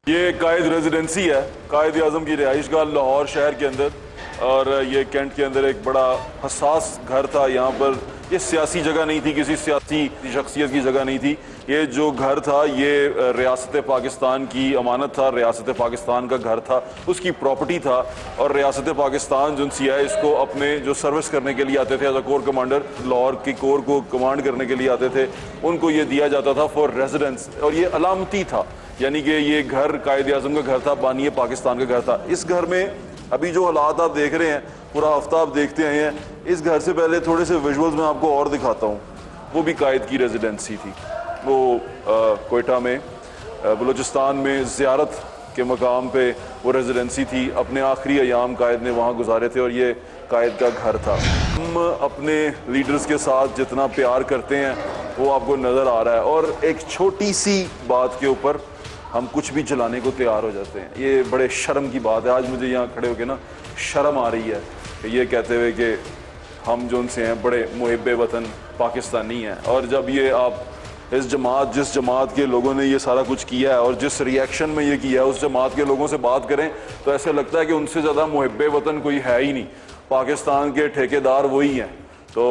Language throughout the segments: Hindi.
ये कायद रेजिडेंसी है, कायद आज़म की रिहाइश गाह लाहौर शहर के अंदर। और ये कैंट के अंदर एक बड़ा हसास घर था। यहाँ पर ये सियासी जगह नहीं थी, किसी सियासी शख्सियत की जगह नहीं थी। ये जो घर था ये रियासत पाकिस्तान की अमानत था, रियासत पाकिस्तान का घर था, उसकी प्रॉपर्टी था। और रियासत पाकिस्तान जो सी है इसको अपने जो सर्विस करने के लिए आते थे as a core commander, Lahore की कोर को कमांड करने के लिए आते थे, उनको ये दिया जाता था फॉर रेजिडेंस। और ये अलामती था, यानी कि ये घर कायद आज़म का घर था, बानी पाकिस्तान का घर था। इस घर में अभी जो हालात आप देख रहे हैं, पूरा हफ्ता आप देखते आए हैं। इस घर से पहले थोड़े से विजुअल्स मैं आपको और दिखाता हूँ। वो भी कायद की रेजिडेंसी थी। वो कोयटा में बलूचिस्तान में ज़ियारत के मकाम पे वो रेजिडेंसी थी। अपने आखिरी अयाम कायद ने वहाँ गुजारे थे और ये कायद का घर था। हम अपने लीडर्स के साथ जितना प्यार करते हैं वो आपको नज़र आ रहा है। और एक छोटी सी बात के ऊपर हम कुछ भी जलाने को तैयार हो जाते हैं। ये बड़े शर्म की बात है। आज मुझे यहाँ खड़े होकर ना शर्म आ रही है ये कहते हुए कि हम जो उनसे हैं बड़े मुहिब्बे वतन पाकिस्तानी हैं। और जब ये आप इस जमात, जिस जमात के लोगों ने ये सारा कुछ किया है और जिस रिएक्शन में ये किया है, उस जमात के लोगों से बात करें तो ऐसे लगता है कि उनसे ज़्यादा मुहिब्बे वतन कोई है ही नहीं। पाकिस्तान के ठेकेदार वही हैं। तो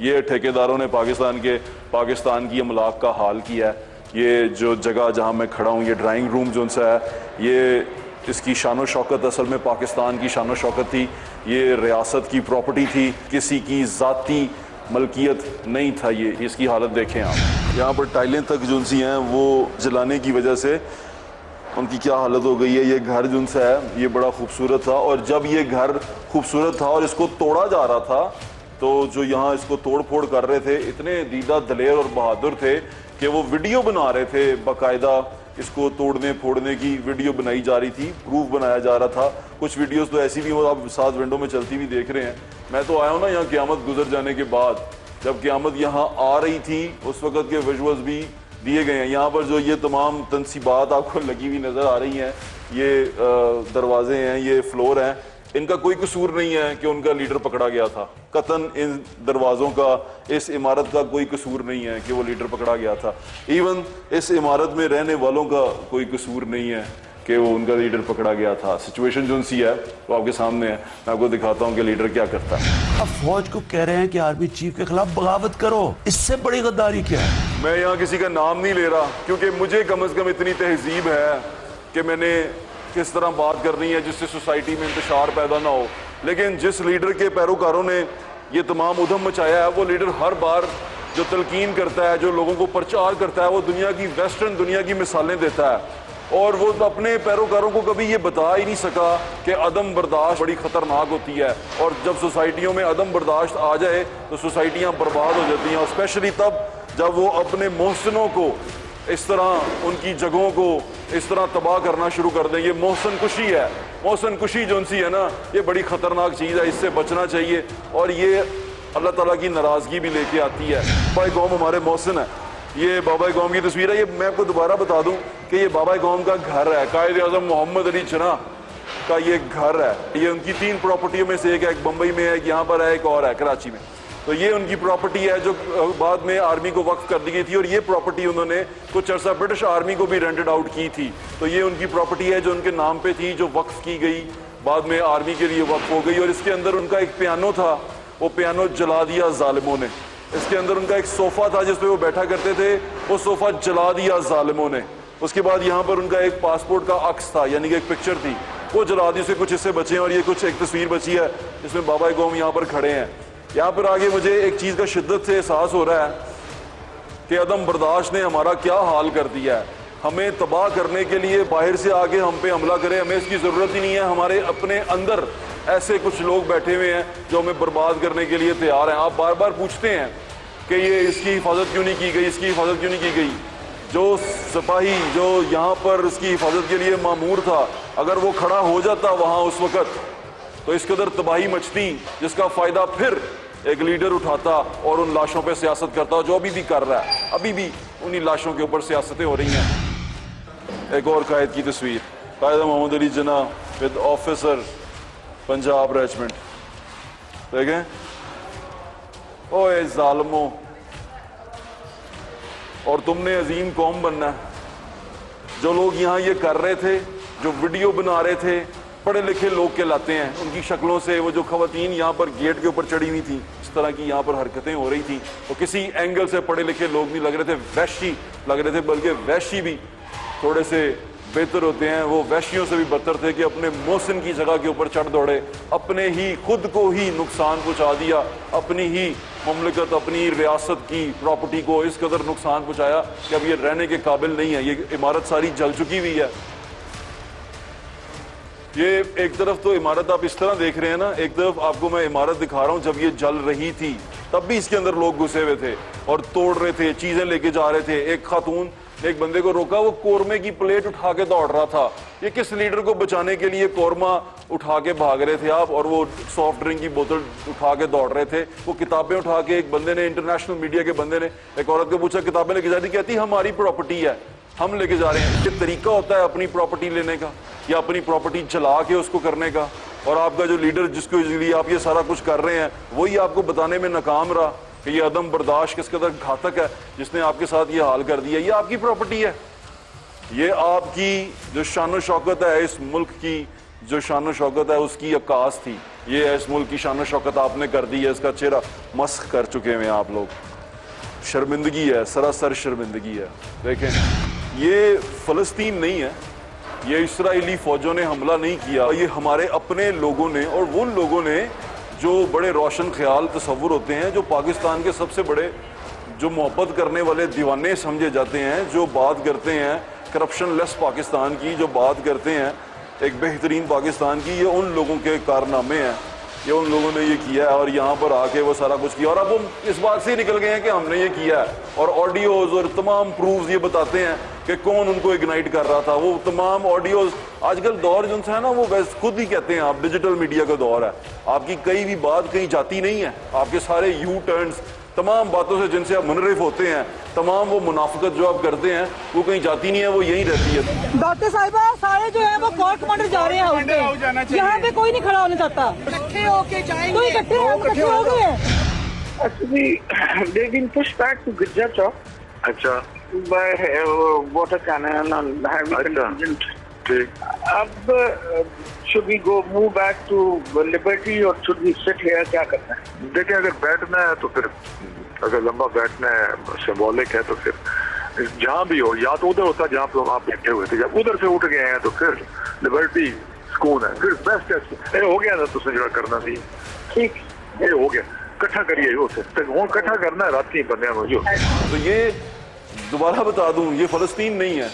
ये ठेकेदारों ने पाकिस्तान की अमलाक का हाल किया है। ये जो जगह जहाँ मैं खड़ा हूँ, ये ड्राइंग रूम जो उनसे है, ये इसकी शान शौकत असल में पाकिस्तान की शान शौकत थी। ये रियासत की प्रॉपर्टी थी, किसी की ज़ाती मलकियत नहीं था। ये इसकी हालत देखें आप। यहाँ पर टाइलें तक जो सी हैं वो जलाने की वजह से उनकी क्या हालत हो गई है। ये घर जो सा है ये बड़ा खूबसूरत था। और जब ये घर खूबसूरत था और इसको तोड़ा जा रहा था तो जो यहाँ इसको तोड़ फोड़ कर रहे थे इतने दीदा दलेर और बहादुर थे कि वो वीडियो बना रहे थे। बाकायदा इसको तोड़ने फोड़ने की वीडियो बनाई जा रही थी, प्रूफ बनाया जा रहा था। कुछ वीडियोस तो ऐसी भी वो आप साथ विंडो में चलती हुई देख रहे हैं। मैं तो आया हूँ ना यहाँ क़यामत गुजर जाने के बाद, जब क़यामत यहाँ आ रही थी उस वक़्त के विजुअल्स भी दिए गए हैं। यहाँ पर जो ये तमाम तनसीबात आपको लगी हुई नज़र आ रही हैं, ये दरवाजे हैं, ये फ्लोर हैं, इनका कोई कसूर नहीं है कि उनका लीडर पकड़ा गया था। कतन इन दरवाज़ों का, इस इमारत का कोई कसूर नहीं है कि वो लीडर पकड़ा गया था। इवन इस इमारत में रहने वालों का कोई कसूर नहीं है कि वो उनका लीडर पकड़ा गया था। सिचुएशन जो सी है वो आपके सामने है। मैं आपको दिखाता हूँ कि लीडर क्या करता है। अब फौज को कह रहे हैं कि आर्मी चीफ के खिलाफ बगावत करो, इससे बड़ी गद्दारी क्या है? मैं यहाँ किसी का नाम नहीं ले रहा क्योंकि मुझे कम से कम इतनी तहजीब है कि मैंने किस तरह बात करनी है जिससे सोसाइटी में इंतशार पैदा ना हो। लेकिन जिस लीडर के पैरोकारों ने ये तमाम उधम मचाया है, वो लीडर हर बार जो तलकीन करता है, जो लोगों को प्रचार करता है, वो दुनिया की वेस्टर्न दुनिया की मिसालें देता है। और वो अपने पैरोकारों को कभी ये बता ही नहीं सका कि अदम बर्दाश्त बड़ी ख़तरनाक होती है। और जब सोसाइटियों में अदम बर्दाश्त आ जाए तो सोसाइटियाँ बर्बाद हो जाती हैं। और स्पेशली तब जब वो अपने मोहसिनों को इस तरह, उनकी जगहों को इस तरह तबाह करना शुरू कर दें। ये मोहसन कुशी है। मोहसन कुशी जो सी है ना, ये बड़ी ख़तरनाक चीज़ है, इससे बचना चाहिए। और ये अल्लाह ताला की नाराज़गी भी लेके आती है। बाबा कौम हमारे मोहसिन है। ये बाबा कौम की तस्वीर है। ये मैं आपको दोबारा बता दूं कि ये बाबा कौम का घर है। कायद आज़म मोहम्मद अली जिन्ना का ये घर है। ये उनकी 3 प्रॉपर्टियों में से एक है। एक बम्बई में है, एक यहाँ पर है, एक और है कराची में। तो ये उनकी प्रॉपर्टी है जो बाद में आर्मी को वक्फ कर दी गई थी। और ये प्रॉपर्टी उन्होंने कुछ अर्सा ब्रिटिश आर्मी को भी रेंटेड आउट की थी। तो ये उनकी प्रॉपर्टी है जो उनके नाम पे थी, जो वक्फ की गई, बाद में आर्मी के लिए वक्फ हो गई। और इसके अंदर उनका एक पियानो था, वो पियानो जला दिया जालिमों ने। इसके अंदर उनका एक सोफ़ा था जिस पे वो बैठा करते थे, वो सोफ़ा जला दिया जालिमों ने। उसके बाद यहाँ पर उनका एक पासपोर्ट का अक्स था, यानी कि एक पिक्चर थी, वो जला दी। उससे कुछ हिस्से बचे हैं और ये कुछ एक तस्वीर बची है जिसमें बाबा कौम यहाँ पर खड़े हैं। यहाँ पर आगे मुझे एक चीज़ का शिद्दत से एहसास हो रहा है कि अदम बर्दाश्त ने हमारा क्या हाल कर दिया है। हमें तबाह करने के लिए बाहर से आगे हम पे हमला करें, हमें इसकी ज़रूरत ही नहीं है। हमारे अपने अंदर ऐसे कुछ लोग बैठे हुए हैं जो हमें बर्बाद करने के लिए तैयार हैं। आप बार बार पूछते हैं कि ये इसकी हिफाजत क्यों नहीं की गई, इसकी हिफाजत क्यों नहीं की गई। जो सिपाही जो यहाँ पर इसकी हिफाजत के लिए मामूर था, अगर वो खड़ा हो जाता वहाँ उस वक़्त, तो इस कदर तबाही मचती जिसका फ़ायदा फिर एक लीडर उठाता और उन लाशों पे सियासत करता, जो अभी भी कर रहा है। अभी भी उन्हीं लाशों के ऊपर सियासतें हो रही हैं। एक और कायद की तस्वीर, कायद Mohammad Ali Jinnah with officer Punjab regiment. देखें, ओए जालिमो, और तुमने अजीम कौम बनना है। जो लोग यहाँ ये कर रहे थे, जो वीडियो बना रहे थे, पढ़े लिखे लोग कहलाते हैं। उनकी शक्लों से वो जो खवातीन यहाँ पर गेट के ऊपर चढ़ी हुई थी, इस तरह की यहाँ पर हरकतें हो रही थी, वो किसी एंगल से पढ़े लिखे लोग नहीं लग रहे थे, वैशी लग रहे थे। बल्कि वैशी भी थोड़े से बेहतर होते हैं, वो वैशियों से भी बदतर थे कि अपने मोहसिन की जगह के ऊपर चढ़ दौड़े, अपने ही खुद को ही नुकसान पहुंचा दिया, अपनी ही ममलिकत, अपनी रियासत की प्रॉपर्टी को इस कदर नुकसान पहुंचाया कि अब ये रहने के काबिल नहीं है। ये इमारत सारी जल चुकी हुई है। ये एक तरफ तो इमारत आप इस तरह देख रहे हैं ना, एक तरफ आपको मैं इमारत दिखा रहा हूं, जब ये जल रही थी तब भी इसके अंदर लोग घुसे हुए थे और तोड़ रहे थे, चीजें लेके जा रहे थे। एक खातून ने एक बंदे को रोका, वो कोरमे की प्लेट उठा के दौड़ रहा था। ये किस लीडर को बचाने के लिए कोरमा उठा के भाग रहे थे आप, और वो सॉफ्ट ड्रिंक की बोतल उठा के दौड़ रहे थे। वो किताबें उठा के, एक बंदे ने, इंटरनेशनल मीडिया के बंदे ने एक औरत को पूछा किताबें लेके जा रही, कहती हमारी प्रॉपर्टी है, हम लेके जा रहे हैं। ये तरीका होता है अपनी प्रॉपर्टी लेने का या अपनी प्रॉपर्टी जला के उसको करने का। और आपका जो लीडर जिसको लिए आप ये सारा कुछ कर रहे हैं, वही आपको बताने में नाकाम रहा कि ये अदम बर्दाश्त किस कदर घातक है, जिसने आपके साथ ये हाल कर दिया। ये आपकी प्रॉपर्टी है, ये आपकी जो शान शौकत है, इस मुल्क की जो शान शौकत है उसकी अक्कास थी। ये इस मुल्क की शान शौकत आपने कर दी है, इसका चेहरा मस्ख कर चुके हैं आप लोग। शर्मिंदगी है, सरासर शर्मिंदगी है। देखें, ये फलस्तीन नहीं है, ये इस्राएली फौजों ने हमला नहीं किया, ये हमारे अपने लोगों ने, और वो लोगों ने जो बड़े रोशन ख्याल तस्वुर होते हैं, जो पाकिस्तान के सबसे बड़े जो मोहब्बत करने वाले दीवाने समझे जाते हैं, जो बात करते हैं करप्शन लेस पाकिस्तान की, जो बात करते हैं एक बेहतरीन पाकिस्तान की, ये उन लोगों के कारनामे हैं, ये उन लोगों ने ये किया है। और यहाँ पर आके वो सारा कुछ किया, और अब वो इस बात से निकल गए हैं कि हमने ये किया है, और ऑडियोज और तमाम प्रूफ्स ये बताते हैं कि कौन उनको इग्नाइट कर रहा था। वो तमाम ऑडियोज, आजकल दौर जो है ना, वो वैसे खुद ही कहते हैं आप, डिजिटल मीडिया का दौर है। आपकी कई भी बात कहीं जाती नहीं है, आपके सारे यू टर्न्स, तमाम बातों से जिनसे आप मुनरिफ होते हैं, तमाम वो मुनाफिकत जो आप करते हैं, वो कहीं जाती नहीं है, वो यहीं रहती है। डॉक्टर साहिबा सारे जो है वो कोर्ट कमांडर जा रहे हैं हाउस पे, यहाँ पे कोई नहीं खड़ा होने चाहता। इकट्ठे होके जाएंगे, तो इकट्ठे हो गए हैं। Actually, they've been pushed back to Gidja Chowk. अच्छा by water cannon and heavy contingent. ठीक। अब should we go move back to Liberty or should we sit here? क्या करना है? देखिए, अगर बैठना है तो फिर, अगर लंबा बैठना है, सिंबॉलिक है, तो फिर जहाँ भी हो, या तो उधर होता जहाँ पे आप बैठे हुए थे, जब उधर से उठ गए हैं तो फिर लिबर्टी सुकून है, फिर बेस्ट है। हो गया ना, तुझसे जो करना थी, ठीक, ये हो गया, इकट्ठा करिए उसे, वो इकट्ठा करना है रात की बंदे में जो। तो ये दोबारा बता दूं, ये फलस्तीन नहीं है,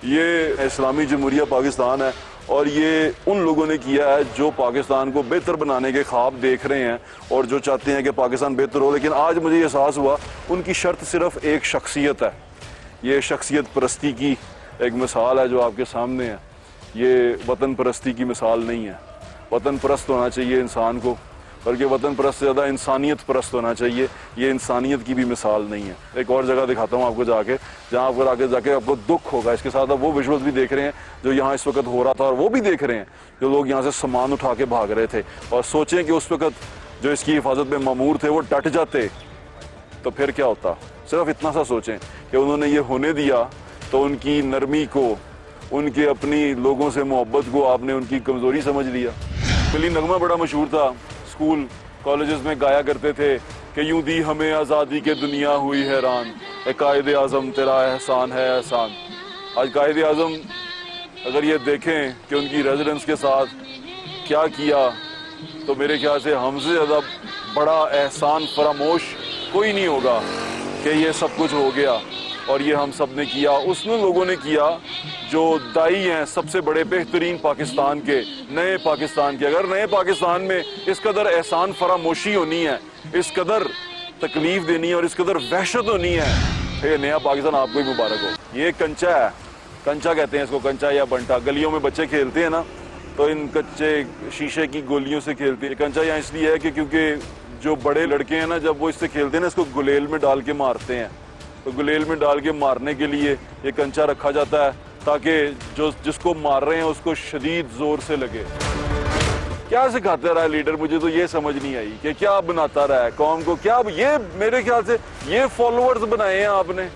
ये इस्लामी जमहूरिया पाकिस्तान है, और ये उन लोगों ने किया है जो पाकिस्तान को बेहतर बनाने के ख्वाब देख रहे हैं और जो चाहते हैं कि पाकिस्तान बेहतर हो। लेकिन आज मुझे एहसास हुआ उनकी शर्त सिर्फ एक शख्सियत है। ये शख्सियत परस्ती की एक मिसाल है जो आपके सामने है, ये वतन परस्ती की मिसाल नहीं है। वतन परस्त होना चाहिए इंसान को, बल्कि वतन परस्त से ज़्यादा इंसानियत परस्त होना चाहिए। ये इंसानियत की भी मिसाल नहीं है। एक और जगह दिखाता हूँ आपको जाके, जहाँ आपको आगे जाके आपको दुख होगा। इसके साथ आप वो विजुअल्स भी देख रहे हैं जो यहाँ इस वक्त हो रहा था, और वो भी देख रहे हैं जो लोग यहाँ से सामान उठा के भाग रहे थे। और सोचें कि उस वक्त जो इसकी हिफाजत में मामूर थे वो डट जाते तो फिर क्या होता। सिर्फ इतना सा सोचें कि उन्होंने ये होने दिया तो उनकी नरमी को, उनके अपनी लोगों से मोहब्बत को आपने उनकी कमज़ोरी समझ लिया। फिल्मी नगमा बड़ा मशहूर था, स्कूल कॉलेजेस में गाया करते थे कि यूं दी हमें आज़ादी के दुनिया हुई हैरान, ए कायद आज़म तेरा एहसान है एहसान। आज कायद आज़म अगर ये देखें कि उनकी रेजिडेंस के साथ क्या किया, तो मेरे ख्याल से हमसे ज़्यादा बड़ा एहसान फरामोश कोई नहीं होगा कि ये सब कुछ हो गया और ये हम सब ने किया, उसने लोगों ने किया जो दाई हैं सबसे बड़े बेहतरीन पाकिस्तान के, नए पाकिस्तान के। अगर नए पाकिस्तान में इस कदर एहसान फरामोशी होनी है, इस कदर तकलीफ देनी है और इस कदर वहशत होनी है, ये नया पाकिस्तान आपको ही मुबारक हो। ये कंचा है, कंचा कहते हैं इसको, कंचा या बंटा। गलियों में बच्चे खेलते हैं ना, तो इन कच्चे शीशे की गोलियों से खेलते हैं। कंचा यहाँ इसलिए है कि क्योंकि जो बड़े लड़के हैं ना, जब वो इससे खेलते हैं ना, इसको गुलेल में डाल के मारते हैं। तो गुलेल में डाल के मारने के लिए ये कंचा रखा जाता है ताकि जो जिसको मार रहे हैं उसको शदीद जोर से लगे। क्या सिखाता रहा है लीडर, मुझे तो ये समझ नहीं आई कि क्या बनाता रहा है कौम को। क्या ये मेरे ख्याल से ये फॉलोअर्स बनाए हैं आपने,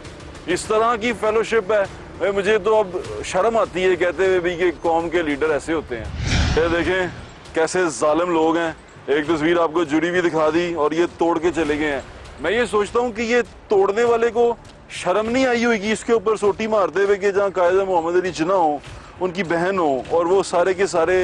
इस तरह की फेलोशिप है भाई मुझे तो अब शर्म आती है कहते हुए भी कि कौम के लीडर ऐसे होते हैं। ये देखें कैसे जालिम लोग हैं। एक तस्वीर आपको जुड़ी हुई दिखा दी और ये तोड़ के चले गए हैं। मैं ये सोचता हूँ कि ये तोड़ने वाले को शर्म नहीं आई होगी इसके ऊपर सोटी मारते हुए कि जहाँ कायद मोहम्मद अली जिन्ना हो, उनकी बहन हो और वो सारे के सारे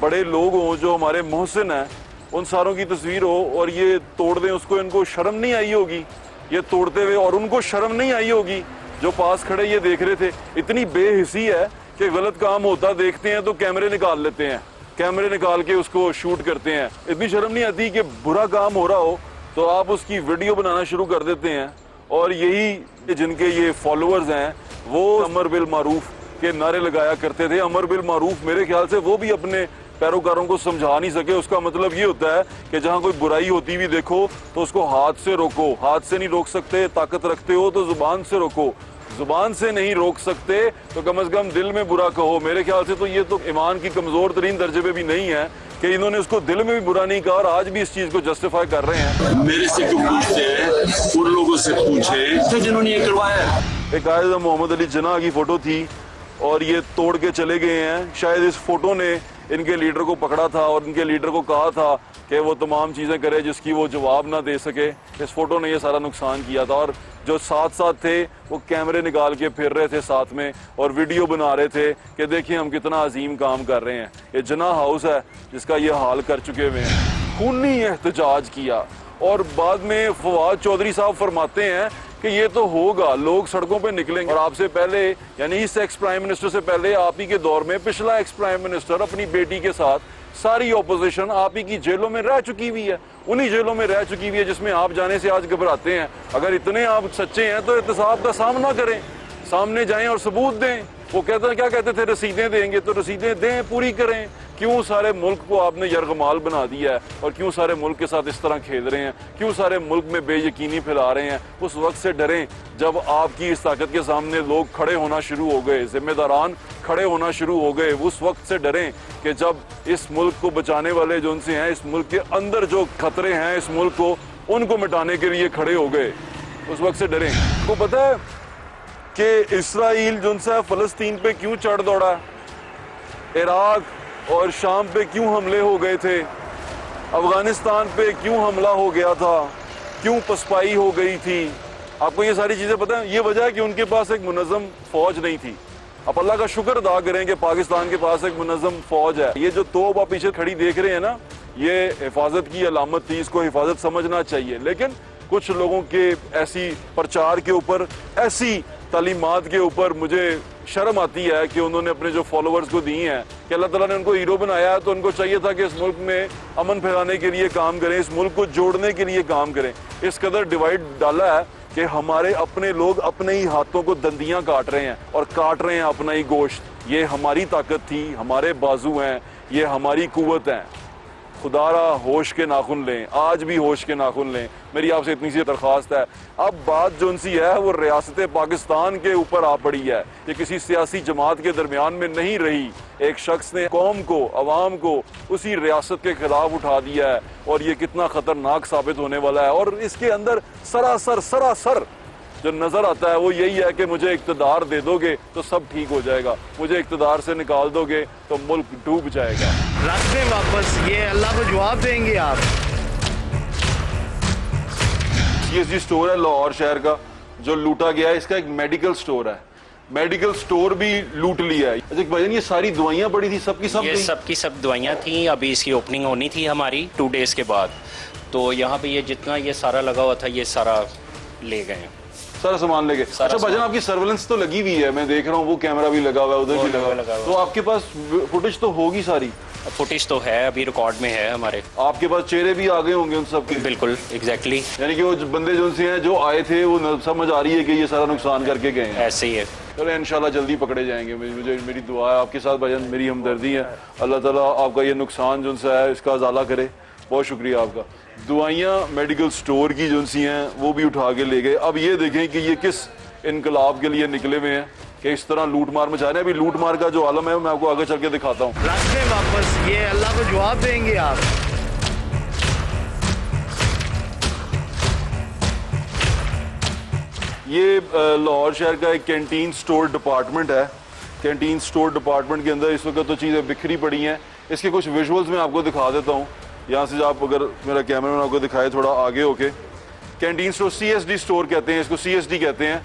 बड़े लोग हों जो हमारे मोहसिन हैं, उन सारों की तस्वीर हो और ये तोड़ दें उसको। इनको शर्म नहीं आई होगी ये तोड़ते हुए, और उनको शर्म नहीं आई होगी जो पास खड़े ये देख रहे थे। इतनी बेहिसी है कि गलत काम होता देखते हैं तो कैमरे निकाल लेते हैं, कैमरे निकाल के उसको शूट करते हैं। इतनी शर्म नहीं आती कि बुरा काम हो रहा हो तो आप उसकी वीडियो बनाना शुरू कर देते हैं। और यही जिनके ये फॉलोअर्स हैं वो अमर बिल मारूफ के नारे लगाया करते थे। अमर बिल मारूफ मेरे ख्याल से वो भी अपने पैरोकारों को समझा नहीं सके। उसका मतलब ये होता है कि जहाँ कोई बुराई होती हुई देखो तो उसको हाथ से रोको। हाथ से नहीं रोक सकते, ताकत रखते हो तो जुबान से रोको। जुबान से नहीं रोक सकते तो कम से कम दिल में बुरा कहो। मेरे ख्याल से तो ये तो ईमान की कमजोर तरीन दर्जे पे भी नहीं है कि इन्होंने उसको दिल में भी बुरा नहीं कहा और आज भी इस चीज को जस्टिफाई कर रहे हैं। मेरे से क्यों पूछते हैं, उन लोगों से पूछे जिन्होंने ये करवाया है। एक कायद मोहम्मद अली जिन्ना की फोटो थी और ये तोड़ के चले गए हैं। शायद इस फोटो ने इनके लीडर को पकड़ा था और इनके लीडर को कहा था कि वो तमाम चीज़ें करे जिसकी वो जवाब ना दे सके। इस फोटो ने ये सारा नुकसान किया था और जो साथ साथ थे वो कैमरे निकाल के फिर रहे थे साथ में और वीडियो बना रहे थे कि देखिए हम कितना अजीम काम कर रहे हैं। ये जिन्ना हाउस है जिसका ये हाल कर चुके हुए हैं। खूनी एहतजाज किया और बाद में फवाद चौधरी साहब फरमाते हैं कि ये तो होगा, लोग सड़कों पे निकलेंगे। और आपसे पहले यानी इस एक्स प्राइम मिनिस्टर से पहले आप ही के दौर में पिछला एक्स प्राइम मिनिस्टर अपनी बेटी के साथ सारी ऑपोजिशन आप ही की जेलों में रह चुकी हुई है, उन्हीं जेलों में रह चुकी हुई है जिसमें आप जाने से आज घबराते हैं। अगर इतने आप सच्चे हैं तो एहतसाब का सामना करें, सामने जाएं और सबूत दें। वो कहते हैं क्या कहते थे, रसीदें देंगे तो रसीदें दें, पूरी करें। क्यों सारे मुल्क को आपने यरगमाल बना दिया है और क्यों सारे मुल्क के साथ इस तरह खेल रहे हैं, क्यों सारे मुल्क में बेयकीनी फैला रहे हैं। उस वक्त से डरें जब आपकी इस ताकत के सामने लोग खड़े होना शुरू हो गए, जिम्मेदारान खड़े होना शुरू हो गए। उस वक्त से डरें कि जब इस मुल्क को बचाने वाले जो उनसे हैं, इस मुल्क के अंदर जो खतरे हैं इस मुल्क को, उनको मिटाने के लिए खड़े हो गए। उस वक्त से डरें। को पता है कि इसराइल जो है फलस्तीन पे क्यों चढ़ दौड़ा, इराक और शाम पे क्यों हमले हो गए थे, अफगानिस्तान पे क्यों हमला हो गया था, क्यों पसपाई हो गई थी। आपको ये सारी चीज़ें पता है। ये वजह है कि उनके पास एक मुनज़्ज़म फौज नहीं थी। आप अल्लाह का शुक्र अदा करें कि पाकिस्तान के पास एक मुनज़्ज़म फौज है। ये जो तोप आप पीछे खड़ी देख रहे हैं ना, ये हिफाजत की अलामत थी, इसको हिफाजत समझना चाहिए। लेकिन कुछ लोगों के ऐसी प्रचार के ऊपर, ऐसी तालीमात के ऊपर मुझे शर्म आती है कि उन्होंने अपने जो फॉलोअर्स को दी हैं कि अल्लाह ताला ने उनको हीरो बनाया है तो उनको चाहिए था कि इस मुल्क में अमन फैलाने के लिए काम करें, इस मुल्क को जोड़ने के लिए काम करें। इस कदर डिवाइड डाला है कि हमारे अपने लोग अपने ही हाथों को दंदियां काट रहे हैं और काट रहे हैं अपना ही गोश्त। ये हमारी ताकत थी, हमारे बाजू हैं, ये हमारी कुव्वत है। खुदारा होश के नाखून लें, आज भी होश के नाखून लें। मेरी आपसे इतनी सी दरख्वास्त है। अब बात जो उनसी है वो रियासत पाकिस्तान के ऊपर आ पड़ी है, ये किसी सियासी जमात के दरमियान में नहीं रही। एक शख्स ने कौम को, अवाम को उसी रियासत के खिलाफ उठा दिया है और ये कितना खतरनाक साबित होने वाला है। और इसके अंदर सरासर जो नजर आता है वो यही है कि मुझे इक्तदार दे दोगे तो सब ठीक हो जाएगा, मुझे इक्तदार से निकाल दोगे तो मुल्क डूब जाएगा। रास्ते वापस ये अल्लाह को जवाब देंगे आप। ये स्टोर है लाहौर शहर का जो लूटा गया है, इसका एक मेडिकल स्टोर है, मेडिकल स्टोर भी लूट लिया है। अच्छा भाईजान, ये सारी दवाइयाँ पड़ी थी, सबकी सब ये सबकी सब दवाइयाँ थी। अभी इसकी ओपनिंग होनी थी हमारी 2 डेज के बाद, तो यहाँ पे ये जितना ये सारा लगा हुआ था ये सारा ले गए, सारा सामान लेके। अच्छा भाईजान, आपकी सर्वेलेंस तो लगी हुई है, मैं देख रहा हूँ, वो कैमरा भी लगा हुआ है, उधर भी लगा हुआ। तो आपके पास फुटेज तो होगी सारी? फुटेज तो है, अभी रिकॉर्ड में है हमारे। आपके पास चेहरे भी आ गए होंगे उन सब के? बिल्कुल, एग्जैक्टली। यानी कि वो बंदे जो से हैं जो आए थे वो समझ आ रही है कि ये सारा नुकसान करके गए हैं। ऐसे ही है। चलो इंशाल्लाह जल्दी पकड़े जाएंगे। मुझे मेरी दुआ है आपके साथ भाईजान, मेरी हमदर्दी है। अल्लाह ताला आपका ये नुकसान जो सा है इसका अजाला करे। बहुत शुक्रिया आपका। दुआइयाँ मेडिकल स्टोर की जो सी हैं वो भी उठा के ले गए। अब ये देखें कि ये किस इनकलाब के लिए निकले हुए हैं कि इस तरह लूट मार मचा रहे हैं। अभी लूट मार का जो आलम है मैं आपको आगे चल के दिखाता हूँ। रास्ते वापस ये अल्लाह को जवाब देंगे आप। ये लाहौर शहर का एक कैंटीन स्टोर डिपार्टमेंट है। कैंटीन स्टोर डिपार्टमेंट के अंदर इस वक्त तो चीज़ें बिखरी पड़ी हैं। इसके कुछ विजुअल्स मैं आपको दिखा देता हूँ। यहाँ से आप अगर मेरा कैमरा आपको दिखाए थोड़ा आगे होके, कैंटीन स्टोर CSD स्टोर कहते हैं इसको, CSD कहते हैं।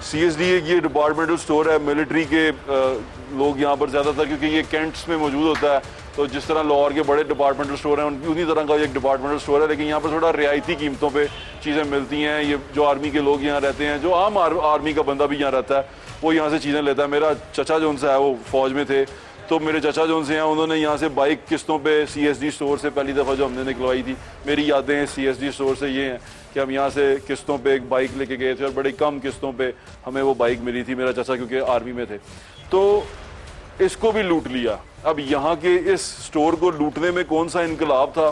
CSD एक ये डिपार्टमेंटल स्टोर है, मिलिट्री के लोग यहाँ पर ज़्यादातर, क्योंकि ये कैंट्स में मौजूद होता है, तो जिस तरह लाहौर के बड़े डिपार्टमेंटल स्टोर हैं उन्हीं तरह का एक डिपार्टमेंटल स्टोर है, लेकिन यहाँ पर थोड़ा रियायती कीमतों पे चीज़ें मिलती हैं। ये जो आर्मी के लोग यहाँ रहते हैं, जो आम आर्मी का बंदा भी यहाँ रहता है, वो यहाँ से चीज़ें लेता है। मेरा चचा जो उनसे है वो फ़ौज में थे, तो मेरे चचा जो उनसे हैं उन्होंने यहाँ से बाइक किस्तों पे CSD स्टोर से पहली दफ़ा जो हमने निकलवाई थी, मेरी यादें हैं CSD स्टोर से ये हैं कि हम यहाँ से किस्तों पे एक बाइक लेके गए थे और बड़ी कम किस्तों पे हमें वो बाइक मिली थी। मेरा चचा क्योंकि आर्मी में थे, तो इसको भी लूट लिया। अब यहाँ के इस स्टोर को लूटने में कौन सा इनकलाब था,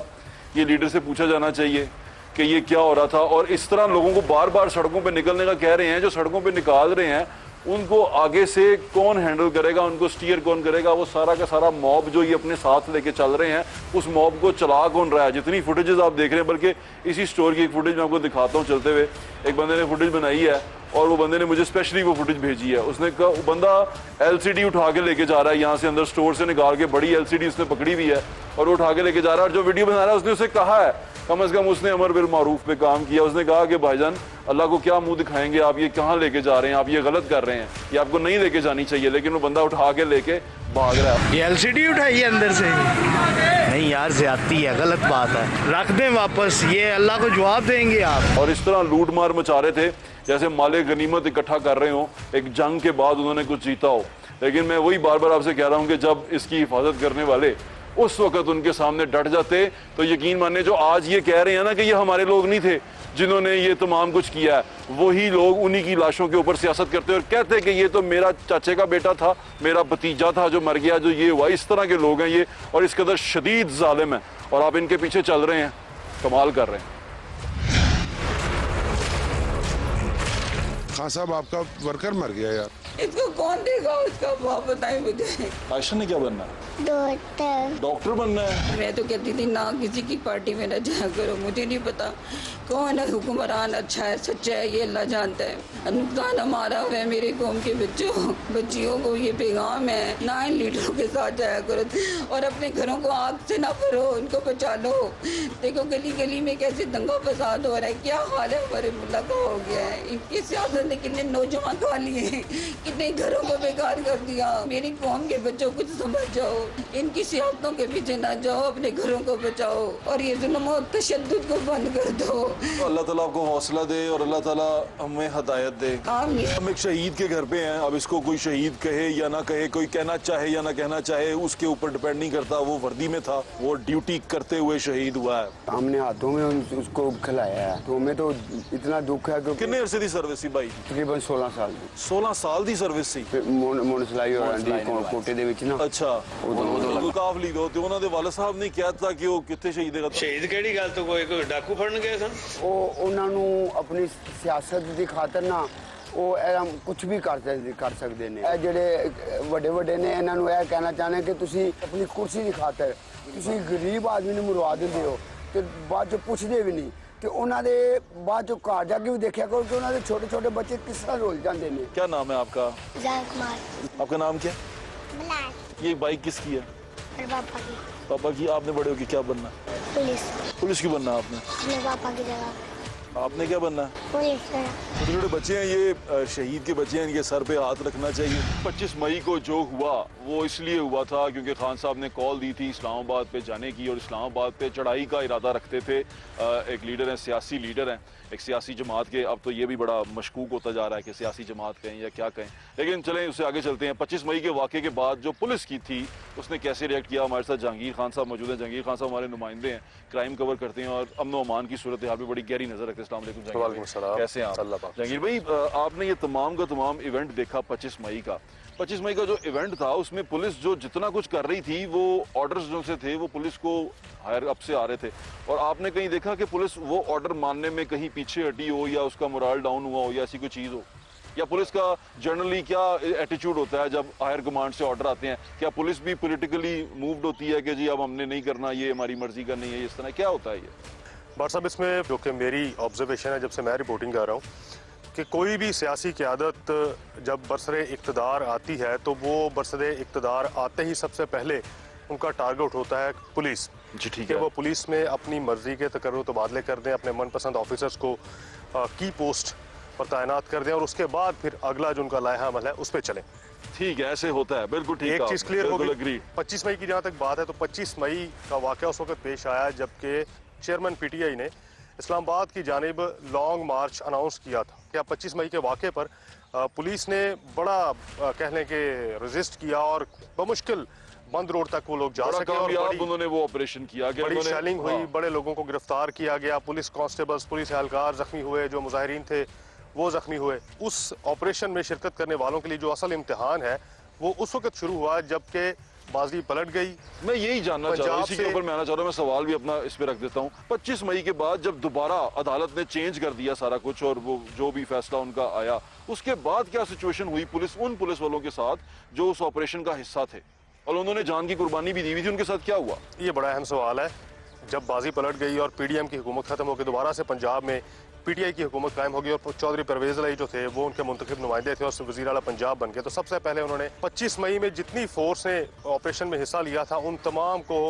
ये लीडर से पूछा जाना चाहिए कि ये क्या हो रहा था। और इस तरह लोगों को बार बार सड़कों पे निकलने का कह रहे हैं, जो सड़कों पे निकाल रहे हैं उनको आगे से कौन हैंडल करेगा, उनको स्टीयर कौन करेगा। वो सारा का सारा मॉब जो ये अपने साथ लेके चल रहे हैं, उस मॉब को चला कौन रहा है। जितनी फुटेजेस आप देख रहे हैं, बल्कि इसी स्टोर की एक फुटेज मैं आपको दिखाता हूँ चलते हुए। एक बंदे ने फुटेज बनाई है और वो बंदे ने मुझे स्पेशली वो फुटेज भेजी है। उसने कहा, बंदा LCD उठा के लेके जा रहा है, यहाँ से अंदर स्टोर से निकाल के बड़ी LCD उसने पकड़ी हुई है और वो उठा के लेके जा रहा है। और जो वीडियो बना रहा है उसने उसे कहा है, कम से कम उसने अमर बिल मारूफ पे काम किया। उसने कहा कि भाईजान अल्लाह को क्या मुंह दिखाएंगे, आप ये कहाँ लेके जा रहे हैं, आप ये गलत कर रहे हैं, ये आपको नहीं लेके जानी चाहिए। लेकिन वो बंदा उठा के लेके भाग रहा है। ये LCD उठाई है अंदर से? नहीं यार, ज्यादती है, गलत बात है, रख दें वापस, ये अल्लाह को जवाब देंगे आप। और इस तरह लूट मार मचा रहे थे जैसे माले गनीमत इकट्ठा कर रहे हो, एक जंग के बाद उन्होंने कुछ जीता हो। लेकिन मैं वही बार बार आपसे कह रहा हूँ कि जब इसकी हिफाजत करने वाले उस वक्त उनके सामने डट जाते, तो यकीन माने जो आज ये कह रहे हैं ना कि ये हमारे लोग नहीं थे जिन्होंने ये तमाम कुछ किया है, वही लोग उन्हीं की लाशों के ऊपर सियासत करते और कहते कि ये तो मेरा चाचे का बेटा था, मेरा भतीजा था जो मर गया, जो ये हुआ। इस तरह के लोग हैं ये, और इस कदर शदीद जालिम है, और आप इनके पीछे चल रहे हैं, कमाल कर रहे हैं। खान साहब, आपका वर्कर मर गया यार। इसको कौन देगा, उसका बाप बताए मुझे। आयशा ने क्या बनना है? डॉक्टर बनना है। मैं तो कहती थी ना किसी की पार्टी में न जाया करो, मुझे नहीं पता कौन है हुक्मरान, अच्छा है सच्चा है ये अल्लाह जानता है। नुकसान हमारा है, मेरे कौम के बच्चियों को ये पैगाम है, ना इन लीडरों के साथ जाया करो और अपने घरों को आग से ना भरो, इनको बचा लो। देखो गली गली में कैसे दंगा फसाद हो रहा है, क्या हाल है हमारे मुल्क का हो गया है। इनकी सियासत ने कितने नौजवान खा लिए, कितने घरों को बेकार कर दिया। मेरी कौम के बच्चों कुछ समझ जाओ, इनकी सियासतों के पीछे ना जाओ, अपने घरों को बचाओ और ये जुल्म और तशद्दुद को बंद कर दो। अल्लाह ताला आपको हौसला दे और अल्लाह ताला हमें हिदायत दे। आमीन। हम एक शहीद के घर पे हैं, अब इसको कोई शहीद कहे या ना कहे, कोई कहना चाहे या ना कहना चाहे, उसके ऊपर डिपेंड नहीं करता। वो वर्दी में था, वो ड्यूटी करते हुए शहीद हुआ है। हमने हाथों में उसको खिलाया है, तो हमें तो इतना दुख है कि कितने अरसे की सर्विस थी भाई? तकरीबन 16 साल 16 साल ਦੀ ਸਰਵਿਸ ਸੀ। मोनसलाई और कोटे ਦੇ ਵਿੱਚ ਨਾ। ਅੱਛਾ, ਉਹ ਕਾਫਲੀ ਦੋ ਤੇ ਉਹਨਾਂ ਦੇ ਵਾਲਿਦ ਸਾਹਿਬ ਨੇ ਕਿਹਾ ਤਾਂ ਕਿ ਉਹ ਕਿੱਥੇ ਸ਼ਹੀਦ ਹੈਗਾ। ਸ਼ਹੀਦ ਕਿਹੜੀ ਗੱਲ ਤੋਂ, ਕੋਈ ਡਾਕੂ ਫੜਨ ਗਏ ਸਨ? ਉਹ ਉਹਨਾਂ ਨੂੰ ਆਪਣੀ ਸਿਆਸਤ ਦੀ ਖਾਤਰ ਨਾ ਉਹ ਇਹ ਕੁਝ ਵੀ ਕਰ ਸਕਦੇ ਨੇ। ਇਹ ਜਿਹੜੇ ਵੱਡੇ ਵੱਡੇ ਨੇ ਇਹਨਾਂ ਨੂੰ ਇਹ ਕਹਿਣਾ ਚਾਹੁੰਦੇ ਕਿ ਤੁਸੀਂ ਆਪਣੀ ਕੁਰਸੀ ਦੀ ਖਾਤਰ ਤੁਸੀਂ ਗਰੀਬ ਆਦਮੀ ਨੂੰ ਮਰਵਾ ਦਿੰਦੇ ਹੋ ਤੇ ਬਾਅਦ ਚ ਪੁੱਛਦੇ ਵੀ ਨਹੀਂ। ਤੇ ਉਹਨਾਂ ਦੇ ਬਾਅਦ ਚੋਂ ਘਰ ਜਾ ਕੇ ਵੀ ਦੇਖਿਆ ਕਰੋ ਕਿ ਉਹਨਾਂ ਦੇ ਛੋਟੇ ਛੋਟੇ ਬੱਚੇ ਕਿਸ ਤਰ੍ਹਾਂ ਰੁਲ ਜਾਂਦੇ ਨੇ। क्या नाम है आपका? जान कुमार। आपका नाम क्या? ब्लैक। ये बाइक किसकी है? और पापा की। पापा की। आपने बड़े होके क्या बनना? पुलिस। पुलिस की बनना आपने? अपने पापा की जगह आपने क्या बनना है? पुलिस। छोटे छोटे बच्चे हैं ये, शहीद के बच्चे हैं, इनके सर पे हाथ रखना चाहिए। 25 मई को जो हुआ वो इसलिए हुआ था क्योंकि खान साहब ने कॉल दी थी इस्लामाबाद पे जाने की, और इस्लामाबाद पे चढ़ाई का इरादा रखते थे। एक लीडर हैं, सियासी लीडर हैं, एक सियासी जमात के। अब तो ये भी बड़ा मशकूक होता जा रहा है कि सियासी जमात कहें या क्या कहें, लेकिन चलें उससे आगे चलते हैं। 25 मई के वाक़े के बाद जो पुलिस की थी उसने कैसे रिएक्ट किया। हमारे साथ जहांगीर खान साहब मौजूद हैं। जहांगीर खान साहब हमारे नुमाइंदे हैं, क्राइम कवर करते हैं और अमन व अमान की सूरत हाल पर बड़ी गहरी नजर रखते हैं। अस्सलाम वालेकुम जहांगीर, कैसे हैं आप? जहांगीर भाई, आपने ये तमाम का तमाम इवेंट देखा 25 मई का। 25 मई का जो इवेंट था उसमें पुलिस जो जितना कुछ कर रही थी वो ऑर्डर्स जो से थे वो पुलिस को हायर अप से आ रहे थे, और आपने कहीं देखा कि पुलिस वो ऑर्डर मानने में कहीं पीछे हटी हो या उसका मोराल डाउन हुआ हो या ऐसी कोई चीज़ हो? या पुलिस का जनरली क्या एटीट्यूड होता है जब हायर कमांड से ऑर्डर आते हैं? क्या पुलिस भी पॉलिटिकली मूव्ड होती है कि जी अब हमने नहीं करना, ये हमारी मर्जी का नहीं है, इस तरह क्या होता है ये? बट साहब इसमें जो कि मेरी ऑब्जर्वेशन है जब से मैं रिपोर्टिंग कर रहा हूँ कि कोई भी सियासी क़यादत जब बरसरे इक़्तिदार आती है तो वो बरसरे इक़्तिदार आते ही सबसे पहले उनका टारगेट होता है पुलिस। जी ठीक कि है। वो पुलिस में अपनी मर्जी के तकर्रुर तबादले कर दें, अपने मनपसंद ऑफिसर्स को की पोस्ट पर तैनात कर दें और उसके बाद फिर अगला जो उनका लाया अमल है उस पर चलें। ठीक है, ऐसे होता है, बिल्कुल ठीक। एक चीज़ क्लियर बिल्कुल होगी, agreed। 25 मई की जहाँ तक बात है तो 25 मई का वाक़या उस वक्त पेश आया जबकि चेयरमैन PTI ने इस्लामाबाद की जानिब लॉन्ग मार्च अनाउंस किया था। क्या 25 मई के वाक़े पर पुलिस ने बड़ा कह लें कि रेजिस्ट किया और बमुश्किल बंद रोड तक वो लोग जा बड़ा सके और कामयाब उन्होंने वो ऑपरेशन किया कि बड़ी उन्होंने- शेलिंग हुई, हाँ। बड़े लोगों को गिरफ्तार किया गया, पुलिस कांस्टेबल्स, पुलिस एहलकार जख्मी हुए, जो मुजाहिरीन थे वो जख्मी हुए। उस ऑपरेशन में शिरकत करने वालों के लिए जो असल इम्तिहान है वो उस वक्त शुरू हुआ जबकि बाजी पलट गई। मैं यही जानना चाह रहा हूँ, पंजाब इसी के से- ऊपर मैं आना चाह रहा हूँ, मैं सवाल भी अपना इस पे रख देता हूँ। 25 मई के बाद जब दोबारा अदालत ने चेंज कर दिया सारा कुछ और वो जो भी फैसला उनका आया, उसके बाद क्या सिचुएशन हुई उन पुलिस वालों के साथ जो उस ऑपरेशन का हिस्सा थे और उन्होंने जान की कुर्बानी भी दी हुई थी, उनके साथ क्या हुआ? ये बड़ा अहम सवाल है। जब बाजी पलट गई और PDM की हुकूमत खत्म हो गई, दोबारा से पंजाब में PTI की हुकूमत कायम होगी और चौधरी परवेज अली जो थे वो उनके मुंतखब नुमाइंदे थे और वज़ीर आला पंजाब बन गए। तो सबसे पहले उन्होंने 25 मई में जितनी फोर्स ने ऑपरेशन में हिस्सा लिया था उन तमाम को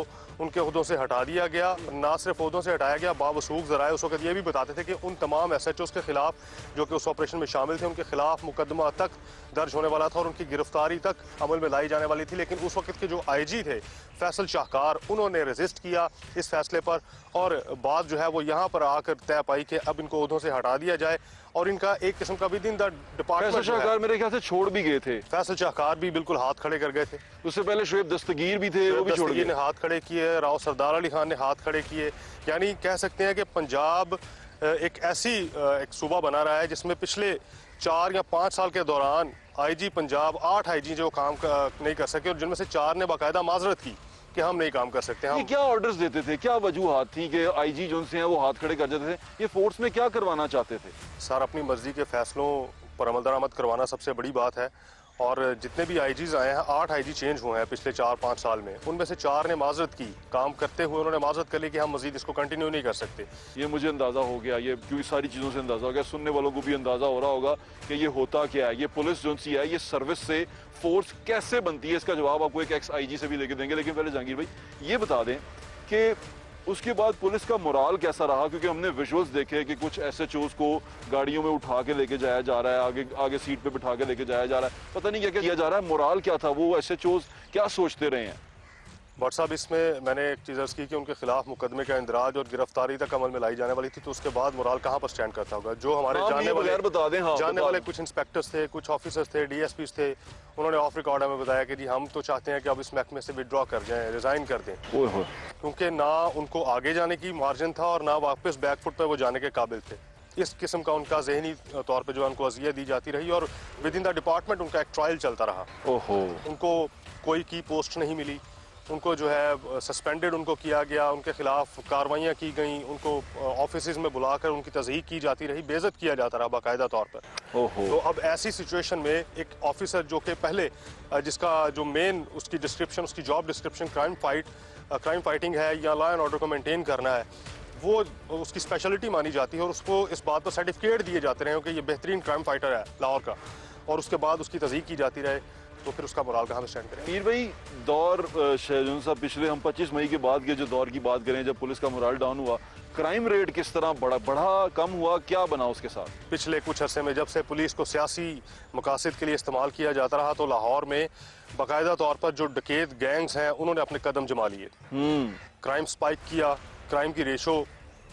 उनके ओहदों से हटा दिया गया। ना सिर्फ ओहदों से हटाया गया, बावसूख ज़राए उस वक्त ये भी बताते थे कि उन तमाम SHOs के खिलाफ जो कि उस ऑपरेशन में शामिल थे उनके खिलाफ मुकदमा तक दर्ज होने वाला था और उनकी गिरफ्तारी तक अमल में लाई जाने वाली थी। लेकिन उस वक्त के जो IG थे फैसल शाहकार, उन्होंने रेजिस्ट किया इस फैसले पर और बात जो है वो यहाँ पर आकर तय पाई कि अब इनको ओहदों से हटा दिया जाए और इनका एक किस्म का within the department Faisal शाहकार मेरे ख्याल से छोड़ भी गए थे। फैसल शाहकार भी बिल्कुल हाथ खड़े कर गए थे। उससे पहले शुएब दस्तगीर भी थे, वो भी छोड़ दस्तगीर गए। ने हाथ खड़े किए, राव सरदार अली खान ने हाथ खड़े किए। यानी कह सकते हैं कि पंजाब एक ऐसी एक सूबा बना रहा है जिसमें पिछले 4 या 5 साल के दौरान IG पंजाब 8 IG जो काम नहीं कर सके और जिनमें से 4 ने बाकायदा माजरत की कि हम नहीं काम कर सकते। ये हम क्या ऑर्डर्स देते थे, क्या वजूहात थी कि IG जो से हैं वो हाथ खड़े कर जाते थे? ये फोर्स में क्या करवाना चाहते थे? सर अपनी मर्जी के फैसलों पर अमल दरामद करवाना सबसे बड़ी बात है और जितने भी IGs आए हैं, 8 IG चेंज हुए हैं पिछले 4-5 साल में, उनमें से 4 ने माजरत की। काम करते हुए उन्होंने माजरत कर ली कि हम मजीद इसको कंटिन्यू नहीं कर सकते। ये मुझे अंदाजा हो गया, ये क्योंकि सारी चीज़ों से अंदाजा हो गया, सुनने वालों को भी अंदाजा हो रहा होगा कि ये होता क्या है। ये पुलिस जो सी है, ये सर्विस से फोर्स कैसे बनती है, इसका जवाब आपको एक ex-IG से भी लेके देंगे। लेकिन पहले जहांगीर भाई ये बता दें कि उसके बाद पुलिस का मोराल कैसा रहा, क्योंकि हमने विजुअल्स देखे कि कुछ SHOs को गाड़ियों में उठा के लेके जाया जा रहा है, आगे सीट पे बिठा के लेके जाया जा रहा है, पता नहीं क्या क्या किया जा रहा है। मोराल क्या था, वो SHOs क्या सोचते रहे हैं? बट साहब इसमें मैंने एक चीज़ अर्ज़ की कि उनके खिलाफ मुकदमे का इंदराज और गिरफ्तारी तक अमल में लाई जाने वाली थी, तो उसके बाद मोराल कहाँ पर स्टैंड करता होगा? जो हमारे नाम जानने लिए वाले बगैर बता दें। हाँ, जानने बता वाले दें। कुछ इंस्पेक्टर्स थे, कुछ ऑफिसर्स थे, DSPs थे, उन्होंने ऑफ रिकॉर्ड हमें बताया कि जी हम तो चाहते हैं कि अब इस महकमे से विड्रॉ कर जाएं, रिज़ाइन कर दें, क्योंकि ना उनको आगे जाने की मार्जिन था और ना वापस बैकफुट पर वो जाने के काबिल थे। इस किस्म का उनका जहनी तौर पे जो उनको अज़ियत दी जाती रही और विद इन द डिपार्टमेंट उनका एक ट्रायल चलता रहा। ओहो, उनको कोई की पोस्ट नहीं मिली, उनको जो है सस्पेंडेड उनको किया गया, उनके खिलाफ कार्रवाइयाँ की गई, उनको ऑफिस में बुलाकर उनकी तज़हीक की जाती रही, बेइज्जत किया जाता रहा बाकायदा तौर पर। ओहो। तो अब ऐसी सिचुएशन में एक ऑफिसर जो कि पहले जिसका जो मेन उसकी डिस्क्रिप्शन, उसकी जॉब डिस्क्रिप्शन क्राइम फाइटिंग है या लॉ एंड ऑर्डर को मेंटेन करना है, वो उसकी स्पेशलिटी मानी जाती है और उसको इस बात पर सर्टिफिकेट दिए जाते रहे कि ये बेहतरीन क्राइम फाइटर है लाहौर का, और उसके बाद उसकी तज़हीक की जाती रहे, तो फिर उसका मोराल कहाँ पे स्टैंड करें? मीर भाई, दौर शहजून साहब पिछले हम 25 मई के बाद के जो दौर की बात करें, जब पुलिस का मोराल डाउन हुआ, क्राइम रेट किस तरह बढ़ा कम हुआ, क्या बना उसके साथ? पिछले कुछ अरसे में जब से पुलिस को सियासी मकासद के लिए इस्तेमाल किया जाता रहा, तो लाहौर में बाकायदा तौर पर जो डकैत गैंग्स हैं उन्होंने अपने कदम जमा लिए। क्राइम स्पाइक किया, क्राइम की रेशो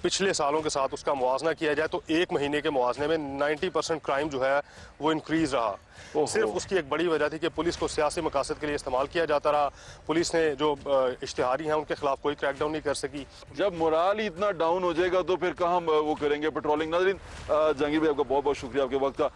पिछले सालों के साथ उसका मुआवजना किया जाए तो एक महीने के मुआवजने में 90% क्राइम जो है वो इंक्रीज रहा। सिर्फ उसकी एक बड़ी वजह थी कि पुलिस को सियासी मकासद के लिए इस्तेमाल किया जाता रहा। पुलिस ने जो इश्तिहारी हैं उनके खिलाफ कोई क्रैकडाउन नहीं कर सकी। जब मोराल ही इतना डाउन हो जाएगा तो फिर कहाँ वो करेंगे पेट्रोलिंग? नाज़रीन, जहांगीर भाई आपका बहुत बहुत शुक्रिया आपके वक्त का।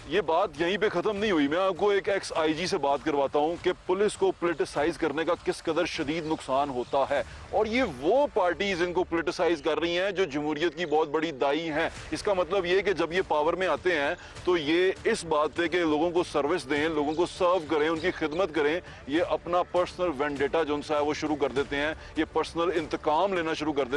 ये बात यहीं पे खत्म नहीं हुई। मैं आपको एक एक्स आईजी से बात करवाता हूं कि पुलिस को पॉलिटिसाइज करने का किस कदर शदीद नुकसान होता है, और ये वो पार्टीज इनको पॉलिटिसाइज कर रही हैं जो जमहूरियत की बहुत बड़ी दाई हैं। इसका मतलब ये कि जब ये पावर में आते हैं तो ये इस बात पे कि लोगों को सर्विस दें, लोगों को सर्व करें, उनकी खिदमत करें, ये अपना पर्सनल वेंडेटा जो है वो शुरू कर देते हैं, ये पर्सनल इंतकाम लेना शुरू कर देते हैं।